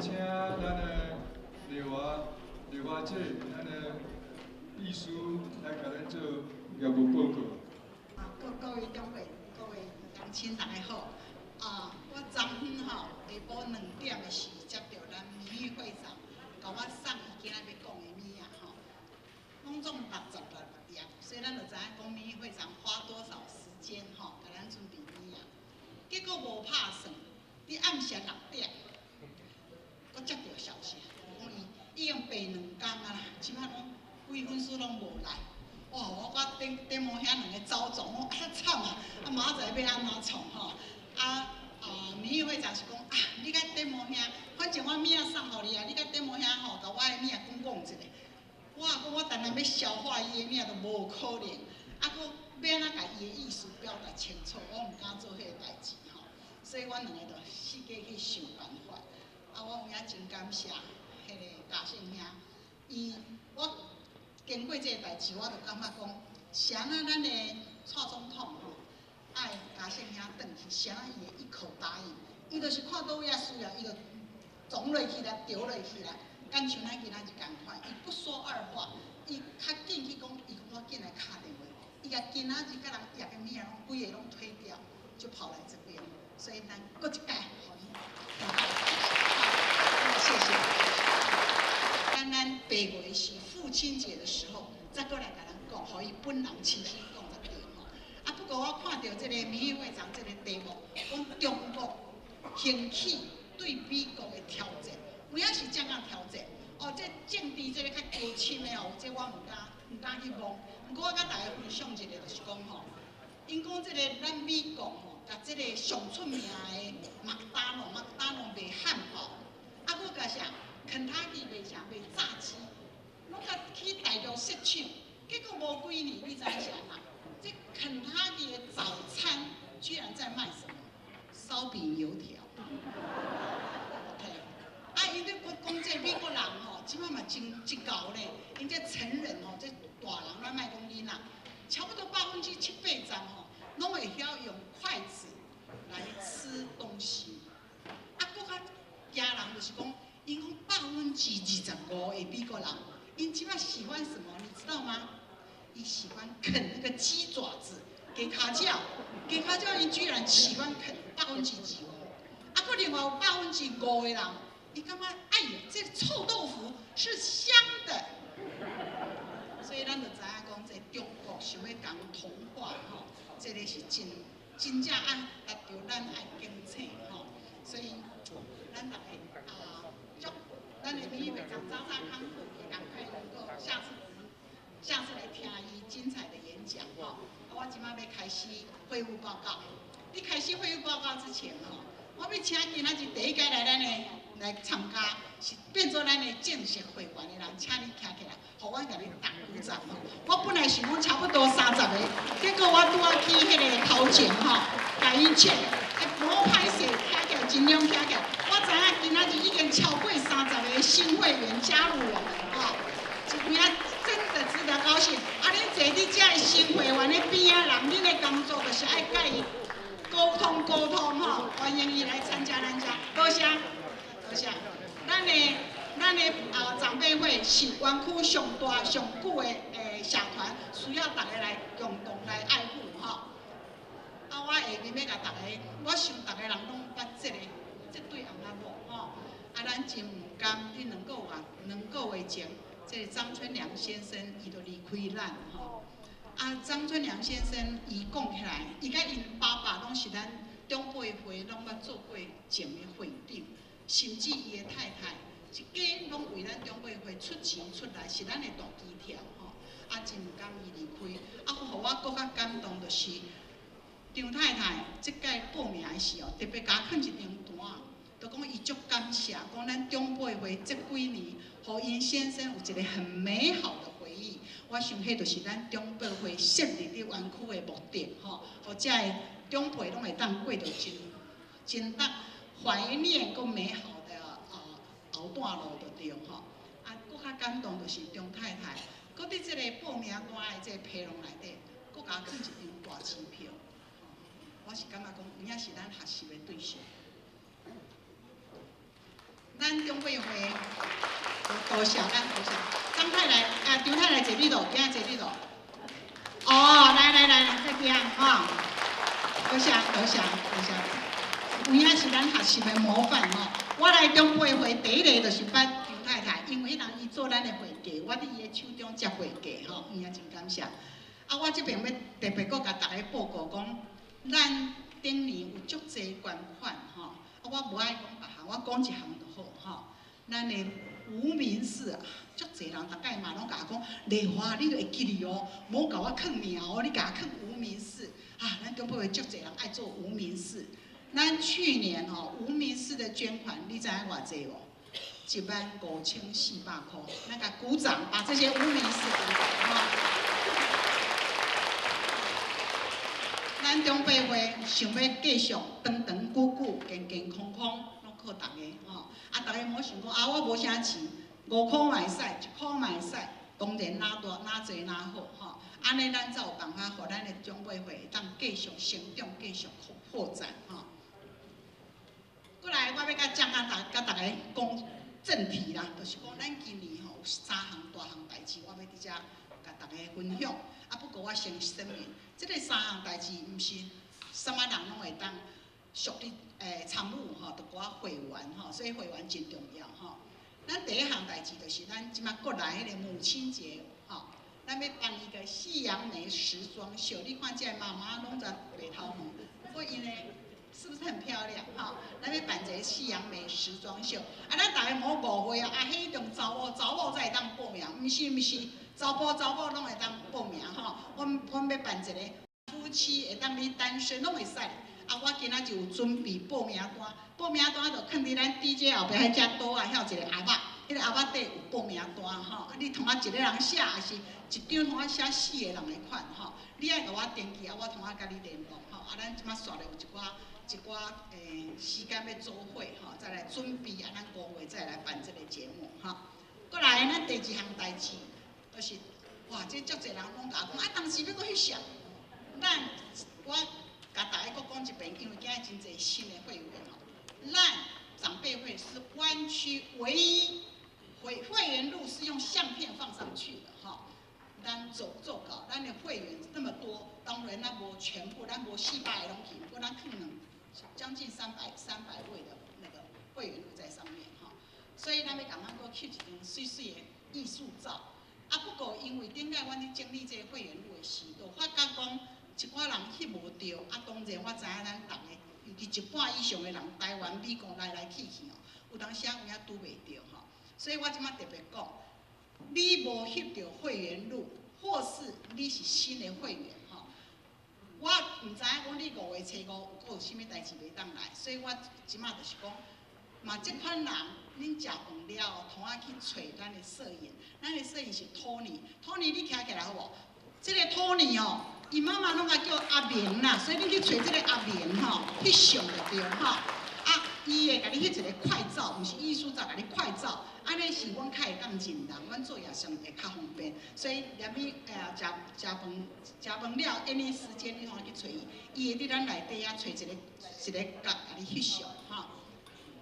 请咱的刘华姐，咱的秘书来甲咱做业务报告。各位长辈、各位乡亲，大家好。我昨昏下晡2点的时接到咱民意会长，甲我送伊今仔要讲的物啊拢总66页，所以咱就知影讲民意会长花多少时间甲咱准备物啊。结果无拍算，伫暗时6点，我接到消息，讲伊已经爬2工啊啦，即摆拢几分数拢无来。哇！我顶毛遐2个走总，我惨啊！明仔载要安怎创吼？民意会长是讲你甲顶毛遐，反正我物仔送互你啊，你甲顶毛遐吼，甲我的物仔讲一下。我当然要消化伊的物都无可能，要安怎甲伊的意思表达清楚，我毋敢做迄个代志吼。所以阮2个就四界去想办法。我有影真感谢迄个嘉信兄，我。经过这个代志，我就感觉讲，谁啊咱的蔡总统吼，爱嘉信兄转去，谁啊伊会一口答应？伊就是看到有遐需要，伊就撞落去啦，丢落去啦。敢像咱今仔日共款，伊不说二话，伊较紧去讲，伊讲我紧来敲电话，伊甲今仔日甲人约个物啊，拢规个拢推掉，就跑来这边。所以咱搁一届，互伊，谢谢。咱8月是父亲节的时候，再过来甲咱讲，互伊本人亲身讲才对吼。不过我看到这个民意会长这个题目，讲中国兴起对美国的挑战，有影是怎样挑战？这政治这个较高深的这我毋敢去摸。不过我甲大家分享一个，就是讲吼，因讲这个咱美国吼，甲这个上出名的麦当劳卖汉堡，搁甲啥？肯塔基卖啥？卖炸鸡，拢甲去大陆设厂，结果无几年，你知影啥嘛？这肯塔基的早餐居然在卖什么？烧饼油条。因咧讲这美国人吼，即摆嘛真厚咧，因这成人吼，这大人咱莫讲囡仔，差不多70%-80%吼，拢会晓用筷子来吃东西。搁较惊人就是讲。因讲25%的美国人，因即摆喜欢什么，你知道吗？伊喜欢啃那个鸡爪子，给卡叫，因居然喜欢啃25%。搁另外有5%的人，伊感觉哎呀，这臭豆腐是香的。所以咱就知影讲，这中国想要讲同化吼，这个是真正爱达到咱爱经济吼，所以咱大家咱的民意会长张康复也赶快能够下次来听伊精彩的演讲吼。我即摆要开始会务报告。你开始会务报告之前吼，我要请今仔日第一届来参加，是变做咱的正式会员的人，请你站起来，互我甲你打鼓掌吼。我本来想讲差不多30个，结果我拄啊去迄个头前吼，甲伊切，无歹势，听起来尽量听起来。我知影今仔日已经超过30个新会员加入我们，一边真的值得高兴。恁坐伫遮的新会员的边仔人，恁的工作就是爱甲伊沟通吼，欢迎伊来参加咱遮，多谢。咱的长辈会是园区上大上久的社团，需要大家来共同来爱护吼。我下面要甲大家，我想大家人拢捌这对红仔某吼。咱真毋甘，你2个月前，这张春良先生伊就离开咱吼。张春良先生伊讲起来，伊甲因爸爸拢是咱长辈会拢捌做过前的会长，甚至伊的太太一家拢为咱长辈会出钱出力，是咱的大支条吼。真毋甘伊离开。互我更较感动就是张太太即届报名的时候，特别甲囥一张单，就讲伊足感谢，讲咱长辈会这几年，互因先生有一个很美好的回忆。我想迄就是咱长辈会设立伫园区的目的吼，互遮的长辈拢会当过着真怀念佮美好的后段路就对吼。更较感动就是张太太，佮伫即个报名单的即个批笼内底，佮甲囥一张大支票。我是感觉讲，有影是咱学习的对象。咱咱中会会，多谢咱多谢。张太来啊，张太来坐你度，今仔坐你度。哦，来，这边哈，多谢。有影是咱学习的模范吼。我来中会会第一个就是捌张太太，因为伊做咱的会计，我伫伊的手中接会计吼，伊也真感谢。啊，我这边要特别阁甲大家报告讲，咱顶年有足济捐款吼，啊，我无爱讲别项，我讲一项就好吼。咱的无名氏啊，足济人大概嘛拢甲我讲，丽华你会记哩哦，无甲我囥名哦，你甲我囥无名氏啊，咱中配足济人爱做无名氏。咱去年吼无名氏的捐款，你知影偌济无？15400块，咱甲鼓掌，把这些无名氏鼓掌吼。咱中配会想要继续长长久久、健健康康，拢靠大家吼。啊，大家莫想讲啊，我无啥钱，5块嘛会使，1块嘛会使，当然哪多哪济哪好吼。安尼咱才有办法，互咱的中配会当继续成长、继续扩展吼。过来，我要甲大家讲正题啦，就是讲咱今年吼有3项大项代志，我要伫遮甲大家分享。啊，不过我先声明，即个3项代志毋是什么人拢会当属于参与吼，就我会员吼，所以会员真重要吼。咱第一项代志就是咱即马过来迄个母亲节吼，咱要办一个夕阳梅时装秀，你看这妈妈拢在白头毛，不过因为是不是很漂亮哈？咱要办一个夕阳梅时装秀，啊，咱大家莫误会啊，啊，迄种查某才会当报名，毋是，查甫拢会当报名吼。阮要办一个夫妻会当你单身拢会使。啊，我今仔就有准备报名单就囥伫咱 DJ 后壁迄只桌啊，遐有一个盒仔，迄个盒仔底有报名单吼。啊，你同我一个人写，还是一张同我写4个人的款吼？你爱甲我登记啊，我同我甲你联络吼。啊，咱即马煞咧有一寡时间要组会吼，再来准备啊，咱5月再来办这个节目吼。过来，咱第2项代志就是哇，这足侪人拢甲我讲啊，当时要搁翕相，我甲大家搁讲一遍，因为今日真侪新的会员吼，咱长辈会是湾区唯一会员录是用相片放上去的吼。咱做到，咱的会员那么多，当然咱无全部，咱无400个拢去，不过咱可能将近300位的那个会员录在上面哈，所以咱要赶快搁翕一张水水的艺术照。啊，不过因为顶下阮咧整理这个会员录的时，就发觉讲一寡人翕无着，啊，当然我知影咱逐个，尤其1半以上的人，台湾、美国来去哦，有当时有影拄袂着吼，所以我即马特别讲。你无翕到会员录，或是你是新的会员吼，我唔知影讲你5月初5有啥物代志袂当来，所以我即马就是讲，嘛即款人，恁食饭了，同我去找咱的摄影，咱的摄影是Tony 你徛起来好无？这个 Tony 哦，伊妈妈拢甲叫阿明啦，所以你去找这个阿明吼，翕相就对吼。啊，伊会甲你翕一个快照，毋是艺术照，甲你快照。安尼是阮较会当认人，阮做夜生会较方便，所以连你食饭了，一年时间你通去找伊，伊会伫咱内底啊找一个角甲你翕相吼。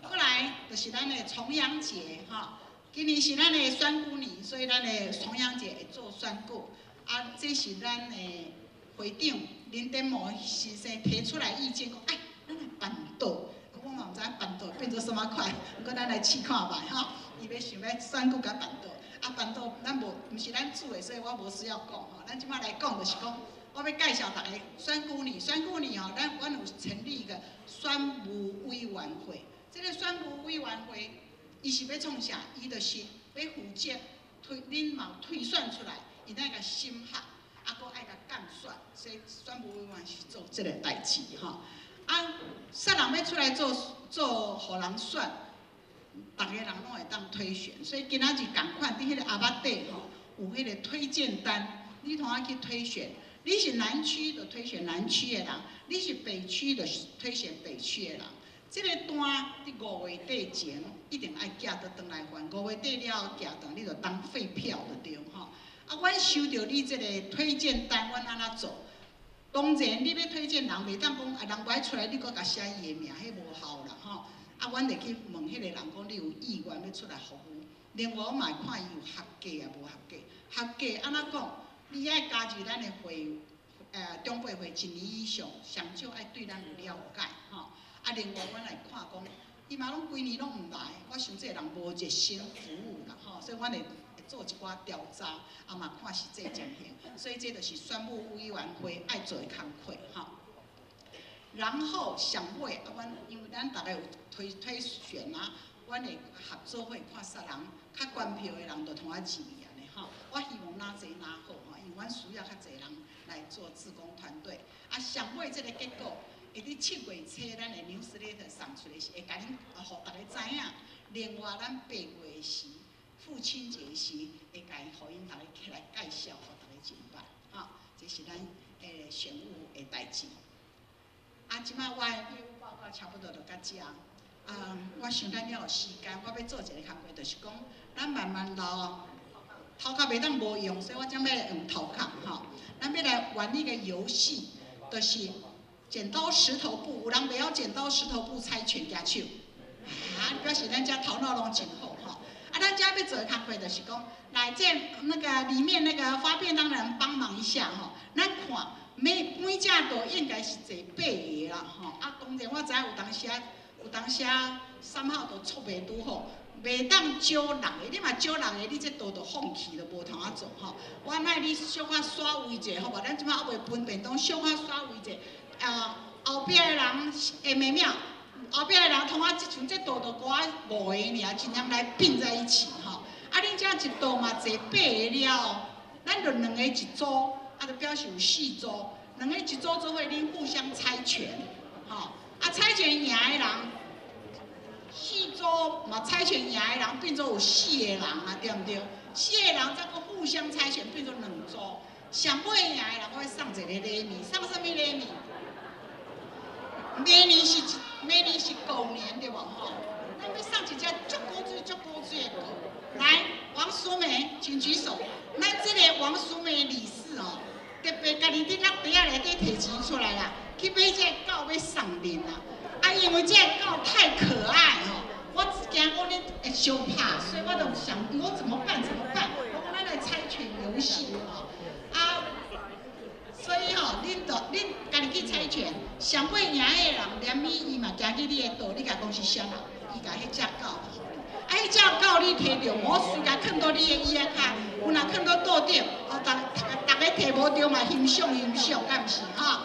过来就是咱的重阳节吼，今年是咱的选举年，所以咱的重阳节会做选举。啊，这是咱的会长林登模先生提出来意见，讲哎，咱来办倒，我嘛毋知办倒变做什么款，不过咱来试看觅吼。伊要想要选举甲办倒，啊办倒咱无，毋是咱主的，所以我无需要讲吼。咱即摆来讲就是讲，我要介绍大家选举年吼，阮有成立一个选务委员会。这个选务委员会，伊是要创啥？伊就是要负责恁嘛推选出来，伊爱甲审核，啊，搁爱甲监选，所以选务委员是做这个代志吼。啊，啥人要出来做，互人选？逐个人拢会当推选，所以今仔日共款伫迄个阿巴底吼，有迄个推荐单，你同我去推选。你是南区就推选南区的人，你是北区就推选北区的人。这个单伫5月底前一定爱寄倒转来还，5月底了寄倒，你就当废票就对吼。啊，阮收到你这个推荐单，阮安怎做？当然，你要推荐人，袂当讲啊，人不爱出来，你搁甲写伊的名，迄无效啦吼。啊，啊，阮就去问迄个人讲，你有意愿要出来服务？另外我嘛会看伊有合格啊无合格，合格安怎讲？你爱加入咱的会，中辈会1年以上，上少爱对咱有了解吼。啊，另外阮来看讲，伊嘛拢规年拢毋来，我想这个人无热心服务啦吼，所以阮会做一寡调查，啊嘛看实际情形，所以这就是选务委员会爱做的工课吼。然后上尾啊，阮因为咱大家有推选啊，阮会合作会看啥人较关票的人，就同我入去安尼吼。我希望哪济哪好吼，因为阮需要较济人来做志工团队。啊，上尾这个结果，会伫7月初咱的 newsletter 送出来是会甲恁互大家知影。另外，咱8月时父亲节时会甲互因大家起来介绍，互大家明白啊，这是咱选务的代志。啊，即摆我的业务报告差不多就到遮。我想咱了有时间，我要做一个工作，就是讲，咱慢慢老，头壳袂当无用，所以我才要用头壳吼。咱要来玩一个游戏，就是剪刀石头布，有人袂晓剪刀石头布猜拳举手，表示咱遮头脑拢真好吼。啊，咱遮要做的工作就是讲，来这那个里面那个发便当的人帮忙一下吼，咱看。每只都应该是坐8个啦，吼！啊，当然我知有当时3号都撮袂拄好，袂当招6个，你嘛招6个，你这道就放弃了，无通啊做吼。我爱你小可耍位者，好无？咱即摆还袂分便当，小可耍位者，后壁的人会微妙，后壁的人通啊，像这道就搁啊5个尔，尽量来并在一起吼。啊，恁遮一道嘛坐8个了，咱就2个一组。啊，就表示有4组，2个一组做伙，恁互相猜拳，吼！啊，猜拳赢的人，4组嘛猜拳赢的人变做有4个人啊，对毋对？4个人再搁互相猜拳变做2组，上尾赢的人我会送一个礼物，送什么礼物？明年是狗年对无吼？咱要送一只足古锥的狗。来，王淑梅，请举手。咱这个王淑梅理事哦，特别家己伫落地仔内底摕钱出来啦，去买这个狗要送恁啦。啊，因为这个狗太可爱哦，我惊讲恁会伤怕，所以我就想，我怎么办？我讲咱来猜拳游戏哦，啊，所以吼，恁家己去猜拳，上尾赢的人连伊嘛行去你的道，你甲讲是啥人？伊甲迄只狗。啊，迄只狗你摕着，我随甲囥到你的椅仔骹，有若囥到桌顶，哦，大家摕无着嘛，欣赏，敢毋是吼？